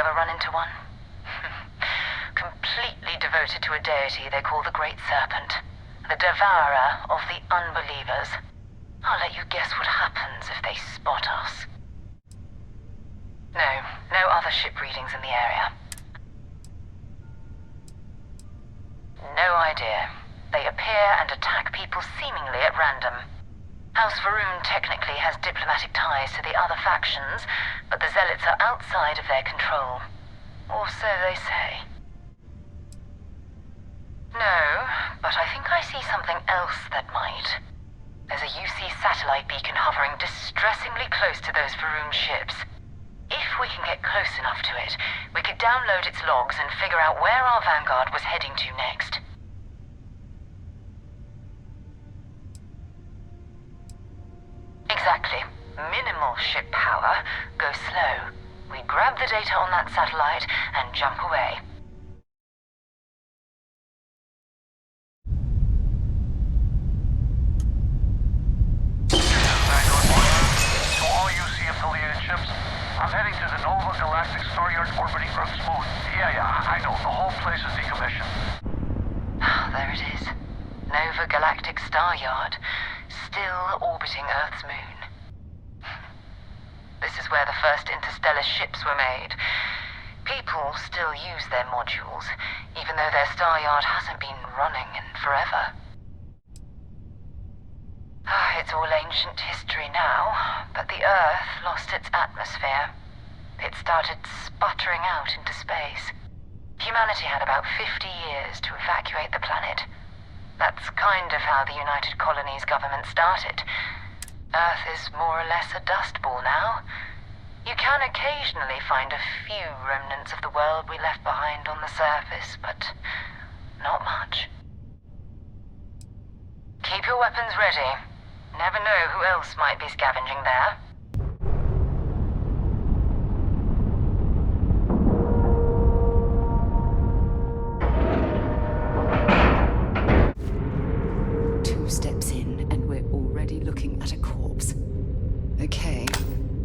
Ever run into one? Completely devoted to a deity they call the Great Serpent, the devourer of the unbelievers. I'll let you guess what happens if they spot us. No other ship readings in the area. No idea. They appear and attack people seemingly at random. House Varun technically has diplomatic ties to the other factions, but the Zealots are outside of their control. Or so they say. No, but I think I see something else that might. There's a UC satellite beacon hovering distressingly close to those Varun ships. If we can get close enough to it, we could download its logs and figure out where our Vanguard was heading to next. Exactly. Minimal ship power. Go slow. We grab the data on that satellite and jump away. To all UC-affiliated ships, I'm heading to the Nova Galactic Star Yard orbiting Earth's moon. Yeah, I know. The whole place is decommissioned. There it is. Nova Galactic Star Yard, still orbiting Earth's moon. This is where the first interstellar ships were made. People still use their modules, even though their star yard hasn't been running in forever. It's all ancient history now, but the Earth lost its atmosphere. It started sputtering out into space. Humanity had about 50 years to evacuate the planet. That's kind of how the United Colonies government started. Earth is more or less a dust ball now. You can occasionally find a few remnants of the world we left behind on the surface, but not much. Keep your weapons ready. Never know who else might be scavenging there. Steps in, and we're already looking at a corpse. Okay,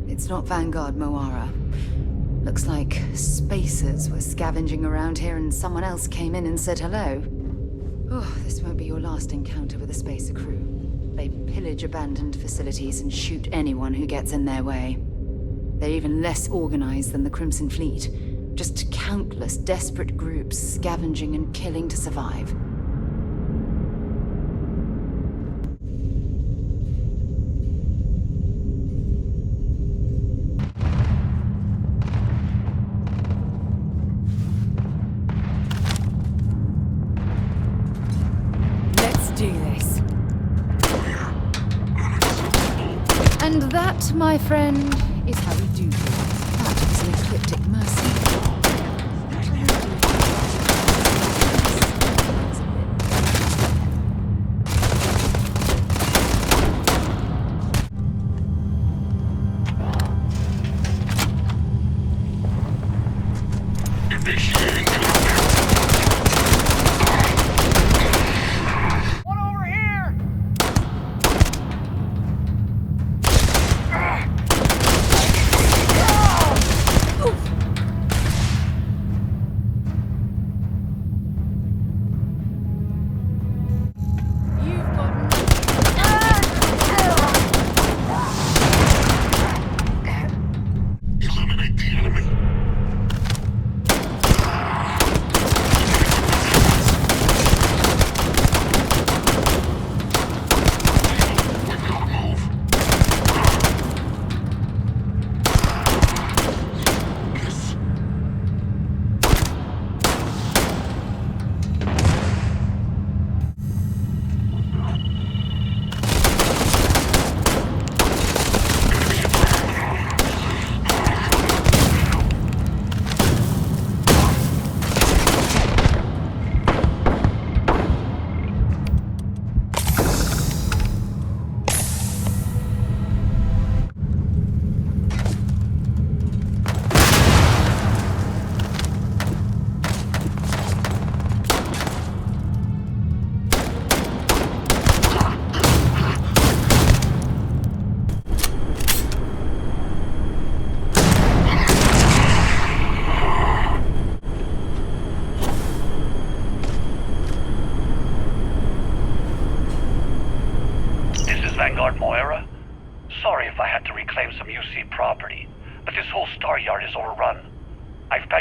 it's not Vanguard Moara. Looks like spacers were scavenging around here and someone else came in and said hello. Oh, this won't be your last encounter with a spacer crew. They pillage abandoned facilities and shoot anyone who gets in their way. They're even less organized than the Crimson Fleet. Just countless desperate groups scavenging and killing to survive. And that, my friend, is how we do things. That is an ecliptic mercy.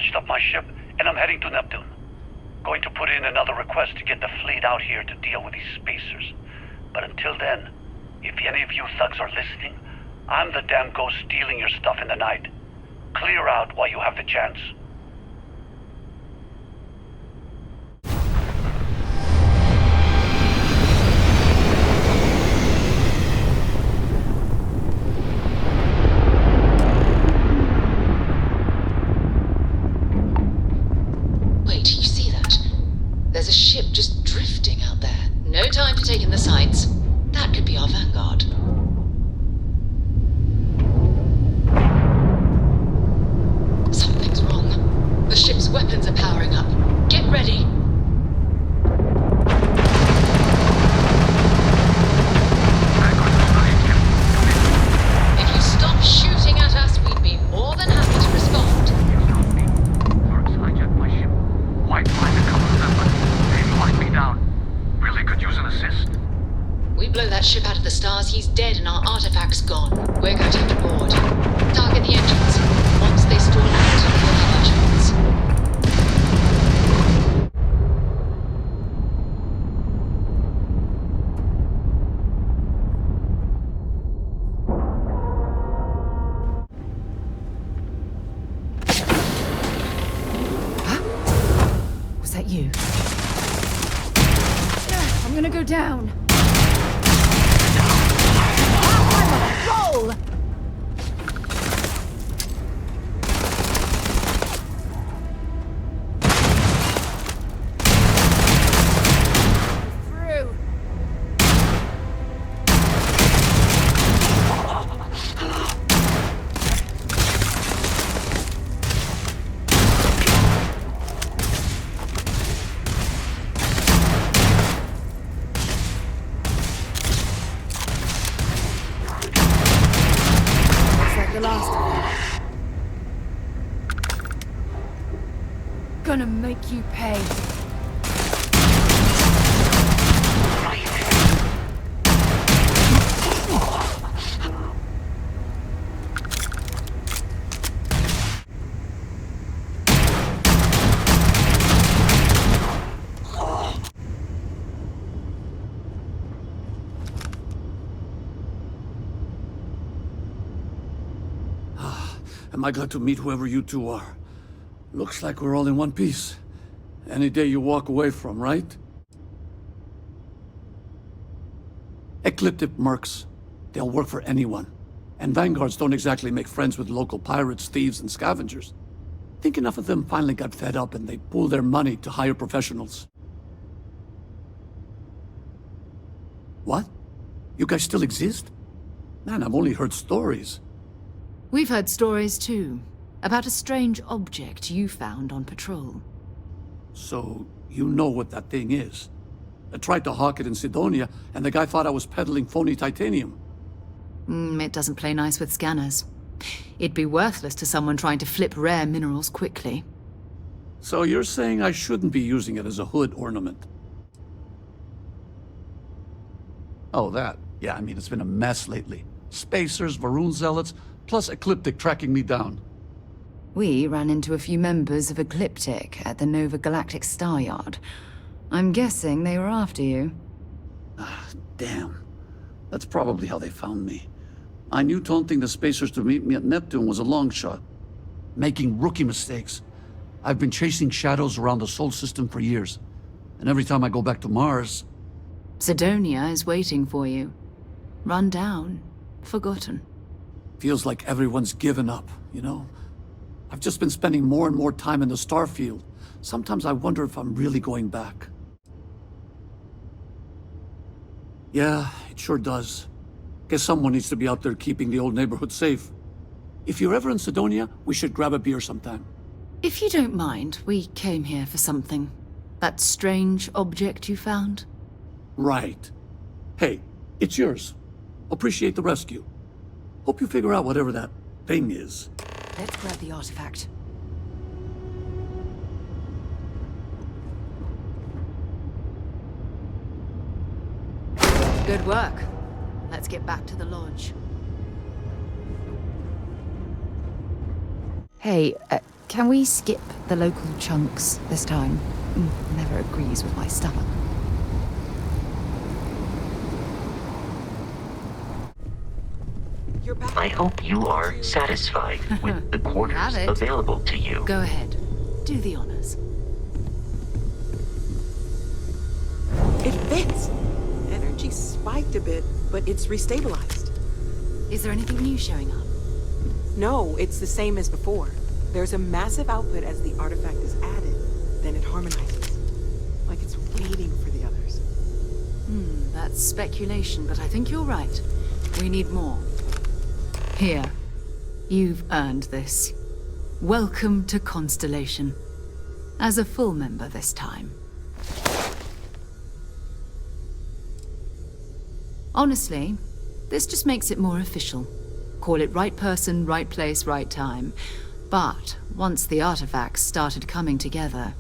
patched up my ship, and I'm heading to Neptune. Going to put in another request to get the fleet out here to deal with these spacers. But until then, if any of you thugs are listening, I'm the damn ghost stealing your stuff in the night. Clear out while you have the chance. Wait, you see that? There's a ship just drifting out there. No time to take in the sights. That could be our vanguard. Something's wrong. The ship's weapons are powering up. Get ready. If you stop shooting at us, we'd be more than happy to respond. Turks hijacked my ship. Might find a couple of them, but they locked me down. Really could use an assist. We blow that ship out of the stars, he's dead and our artifact's gone. We're going to have to board. Target the engines. Once they stall out, we'll have our chance. Huh? Was that you? I'm gonna go down. Roll! Through. The last of them. Gonna make you pay. Am I glad to meet whoever you two are. Looks like we're all in one piece. Any day you walk away from, right? Ecliptic mercs. They'll work for anyone. And vanguards don't exactly make friends with local pirates, thieves, and scavengers. Think enough of them finally got fed up and they pooled their money to hire professionals. What? You guys still exist? Man, I've only heard stories. We've heard stories too, about a strange object you found on patrol. So, you know what that thing is? I tried to hawk it in Sidonia, and the guy thought I was peddling phony titanium. It doesn't play nice with scanners. It'd be worthless to someone trying to flip rare minerals quickly. So you're saying I shouldn't be using it as a hood ornament? Oh, that. Yeah, I mean, it's been a mess lately. Spacers, Varun zealots, plus Ecliptic tracking me down. We ran into a few members of Ecliptic at the Nova Galactic Star Yard. I'm guessing they were after you. Ah, damn. That's probably how they found me. I knew taunting the Spacers to meet me at Neptune was a long shot. Making rookie mistakes. I've been chasing shadows around the Sol system for years. And every time I go back to Mars... Sidonia is waiting for you. Run down. Forgotten. Feels like everyone's given up, you know? I've just been spending more and more time in the Starfield. Sometimes I wonder if I'm really going back. Yeah, it sure does. Guess someone needs to be out there keeping the old neighborhood safe. If you're ever in Sidonia, we should grab a beer sometime. If you don't mind, we came here for something. That strange object you found? Right. Hey, it's yours. Appreciate the rescue. Hope you figure out whatever that thing is. Let's grab the artifact. Good work. Let's get back to the lodge. Hey, Can we skip the local chunks this time? Never agrees with my stomach. I hope you are satisfied with the quarters Have it. available to you. Go ahead. Do the honors. It fits. Energy spiked a bit, but it's restabilized. Is there anything new showing up? No, it's the same as before. There's a massive output as the artifact is added, then it harmonizes. Like it's waiting for the others. That's speculation, but I think you're right. We need more. Here. You've earned this. Welcome to Constellation. As a full member this time. Honestly, this just makes it more official. Call it right person, right place, right time. But once the artifacts started coming together,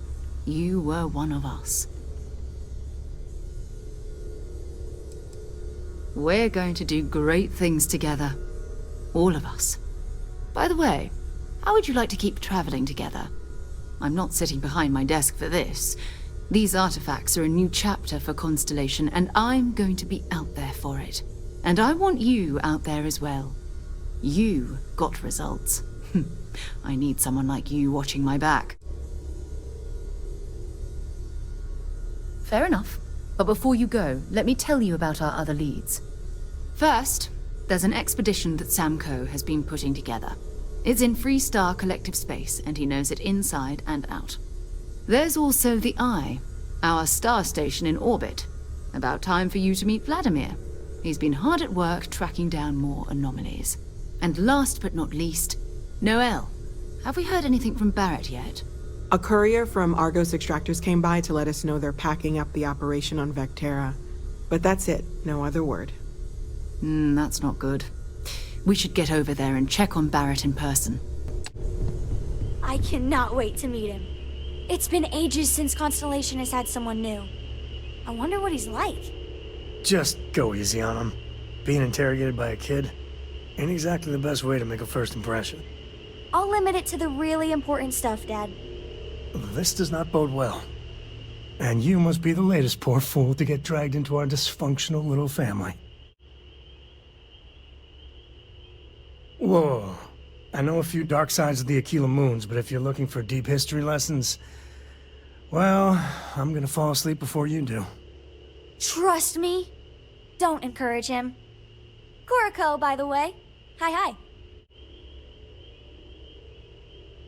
you were one of us. We're going to do great things together. All of us. By the way, how would you like to keep traveling together? I'm not sitting behind my desk for this. These artifacts are a new chapter for Constellation, and I'm going to be out there for it. And I want you out there as well. You got results. I need someone like you watching my back. Fair enough. But before you go, let me tell you about our other leads. First, there's an expedition that Samco has been putting together. It's in Freestar Collective Space, and he knows it inside and out. There's also the Eye, our star station in orbit. About time for you to meet Vladimir. He's been hard at work tracking down more anomalies. And last but not least, Noel. Have we heard anything from Barrett yet? A courier from Argos Extractors came by to let us know they're packing up the operation on Vectera. But that's it, no other word. That's not good. We should get over there and check on Barrett in person. I cannot wait to meet him. It's been ages since Constellation has had someone new. I wonder what he's like. Just go easy on him. Being interrogated by a kid ain't exactly the best way to make a first impression. I'll limit it to the really important stuff, Dad. This does not bode well. And you must be the latest poor fool to get dragged into our dysfunctional little family. Whoa. I know a few dark sides of the Aquila Moons, but if you're looking for deep history lessons, well, I'm gonna fall asleep before you do. Trust me. Don't encourage him. Kuriko, by the way. Hi.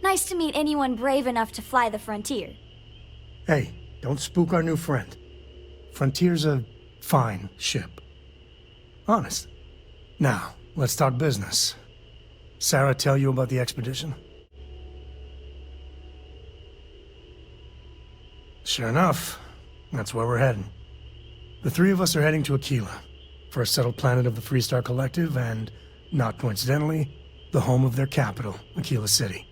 Nice to meet anyone brave enough to fly the frontier. Hey, don't spook our new friend. Frontier's a fine ship. Honest. Now, let's talk business. Sarah tell you about the expedition? Sure enough, that's where we're heading. The three of us are heading to Aquila, for a settled planet of the Freestar Collective and, not coincidentally, the home of their capital, Aquila City.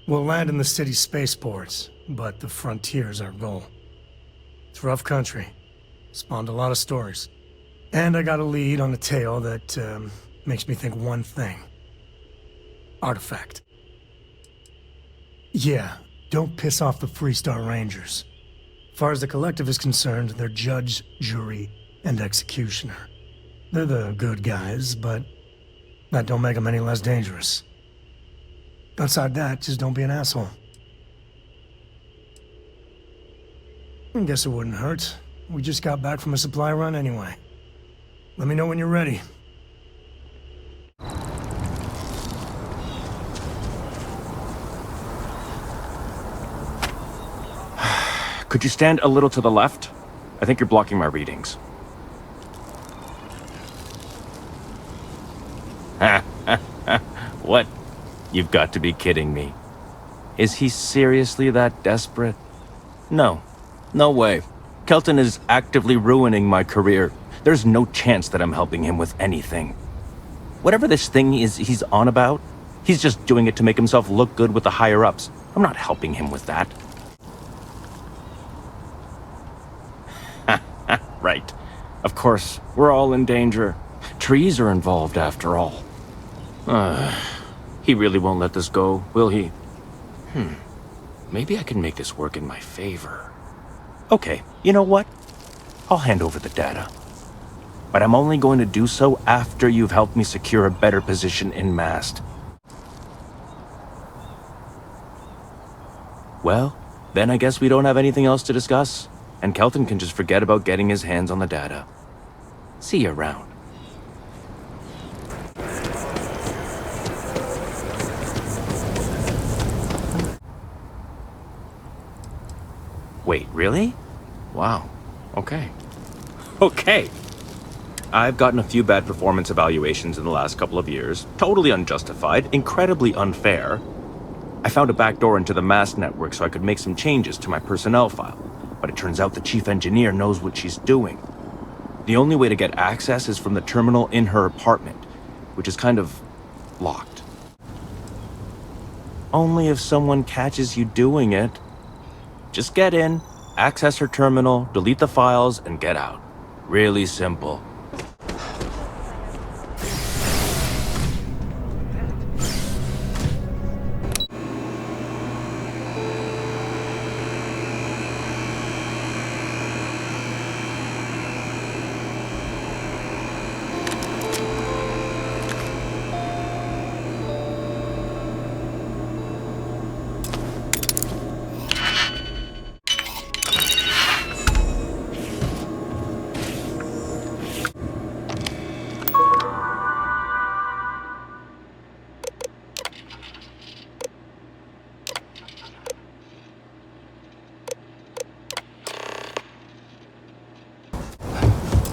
We'll land in the city's spaceports, but the frontier's our goal. It's rough country. Spawned a lot of stories. And I got a lead on a tale that makes me think one thing. Artifact. Yeah, don't piss off the Freestar Rangers. As far as the Collective is concerned, they're judge, jury, and executioner. They're the good guys, but that don't make them any less dangerous. Outside that, just don't be an asshole. I guess it wouldn't hurt. We just got back from a supply run anyway. Let me know when you're ready. Could you stand a little to the left? I think you're blocking my readings. What? You've got to be kidding me. Is he seriously that desperate? No. No way. Kelton is actively ruining my career. There's no chance that I'm helping him with anything. Whatever this thing is he's on about, he's just doing it to make himself look good with the higher-ups. I'm not helping him with that. Right. Of course, we're all in danger. Trees are involved after all. He really won't let this go, will he? Maybe I can make this work in my favor. Okay, you know what? I'll hand over the data. But I'm only going to do so after you've helped me secure a better position in MAST. Well, then I guess we don't have anything else to discuss, and Kelton can just forget about getting his hands on the data. See you around. Wait, really? Wow. Okay. Okay. I've gotten a few bad performance evaluations in the last couple of years. Totally unjustified, incredibly unfair. I found a backdoor into the MAST network so I could make some changes to my personnel file, but it turns out the chief engineer knows what she's doing. The only way to get access is from the terminal in her apartment, which is kind of locked. Only if someone catches you doing it. Just get in, access her terminal, delete the files, and get out. Really simple.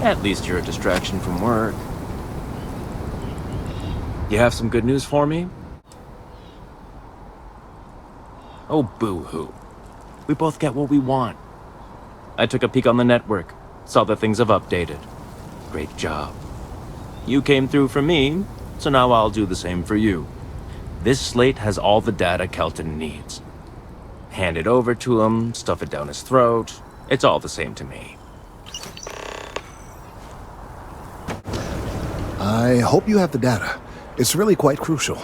At least you're a distraction from work. You have some good news for me? Oh, boo-hoo. We both get what we want. I took a peek on the network, saw that things have updated. Great job. You came through for me, so now I'll do the same for you. This slate has all the data Kelton needs. Hand it over to him, stuff it down his throat. It's all the same to me. I hope you have the data. It's really quite crucial.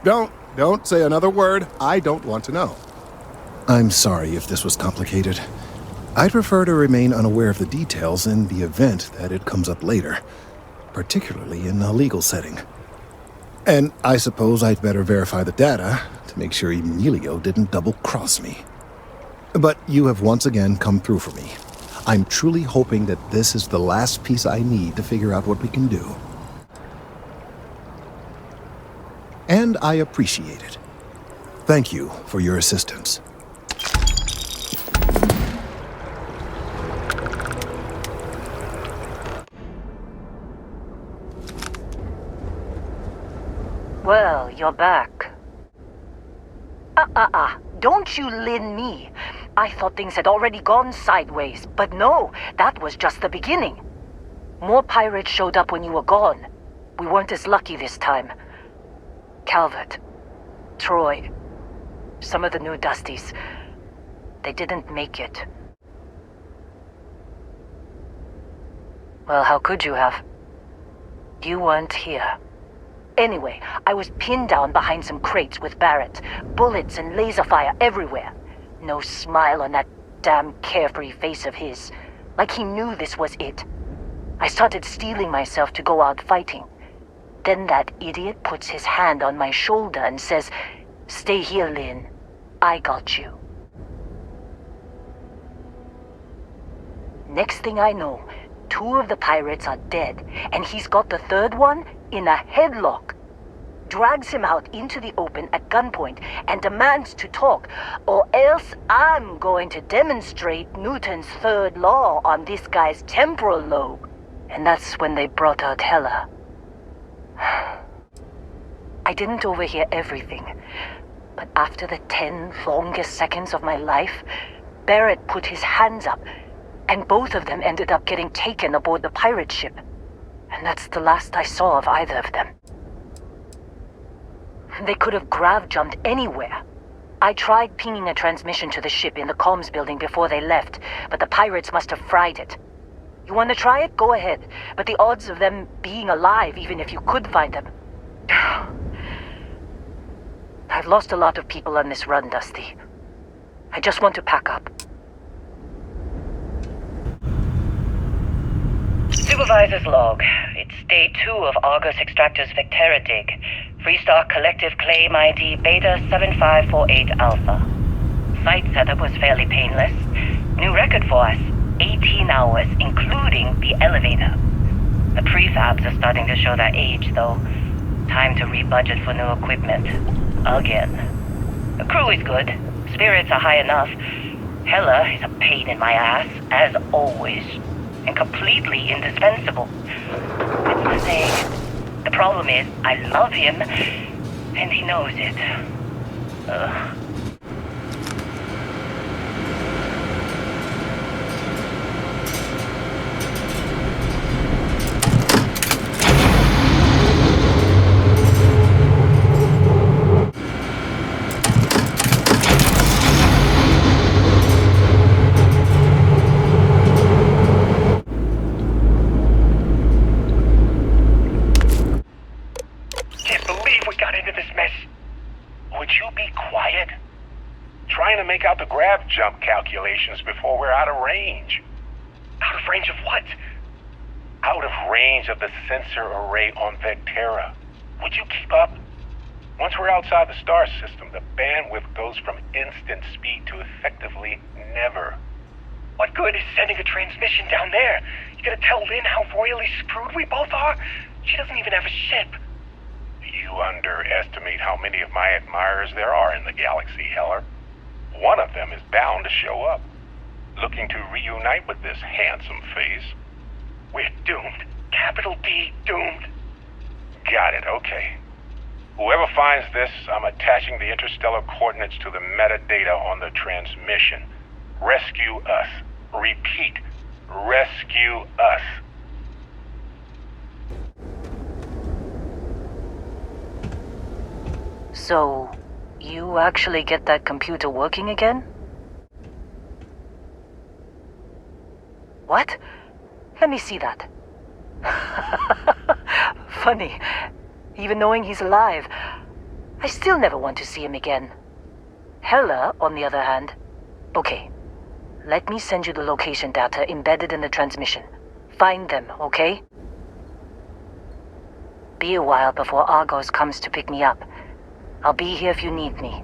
Don't say another word. I don't want to know. I'm sorry if this was complicated. I'd prefer to remain unaware of the details in the event that it comes up later, particularly in a legal setting. And I suppose I'd better verify the data to make sure Emilio didn't double-cross me. But you have once again come through for me. I'm truly hoping that this is the last piece I need to figure out what we can do. And I appreciate it. Thank you for your assistance. Well, you're back. Don't you lin me. I thought things had already gone sideways, but no, that was just the beginning. More pirates showed up when you were gone. We weren't as lucky this time. Calvert, Troy, some of the new Dusties, they didn't make it. Well, how could you have? You weren't here. Anyway, I was pinned down behind some crates with Barrett. Bullets and laser fire everywhere. No smile on that damn carefree face of his. Like he knew this was it. I started steeling myself to go out fighting. Then that idiot puts his hand on my shoulder and says, "Stay here, Lynn. I got you." Next thing I know, 2 of the pirates are dead, and he's got the 3rd one in a headlock. Drags him out into the open at gunpoint and demands to talk, or else I'm going to demonstrate Newton's 3rd law on this guy's temporal lobe. And that's when they brought out Hella. I didn't overhear everything, but after the 10 longest seconds of my life, Barrett put his hands up, and both of them ended up getting taken aboard the pirate ship. And that's the last I saw of either of them. They could have grav-jumped anywhere. I tried pinging a transmission to the ship in the comms building before they left, but the pirates must have fried it. You want to try it? Go ahead. But the odds of them being alive, even if you could find them... I've lost a lot of people on this run, Dusty. I just want to pack up. Supervisor's log. It's day 2 of Argus Extractor's Vectera dig. Freestar Collective Claim ID Beta 7548 Alpha. Site setup was fairly painless. New record for us. 18 hours, including the elevator. The prefabs are starting to show their age, though. Time to rebudget for new equipment. Again. The crew is good. Spirits are high enough. Hella is a pain in my ass, as always. And completely indispensable. It's the thing. The problem is, I love him, and he knows it. Ugh. Make out the grav jump calculations before we're out of range. Out of range of what? Out of range of the sensor array on Vectera. Would you keep up? Once we're outside the star system, the bandwidth goes from instant speed to effectively never. What good is sending a transmission down there? You gonna tell Lynn how royally screwed we both are? She doesn't even have a ship. You underestimate how many of my admirers there are in the galaxy, Heller. One of them is bound to show up, looking to reunite with this handsome face. We're doomed. Capital D, doomed. Got it, okay. Whoever finds this, I'm attaching the interstellar coordinates to the metadata on the transmission. Rescue us. Repeat, rescue us. So, you actually get that computer working again? What? Let me see that. Funny. Even knowing he's alive, I still never want to see him again. Hella, on the other hand... Okay. Let me send you the location data embedded in the transmission. Find them, okay? Be a while before Argos comes to pick me up. I'll be here if you need me.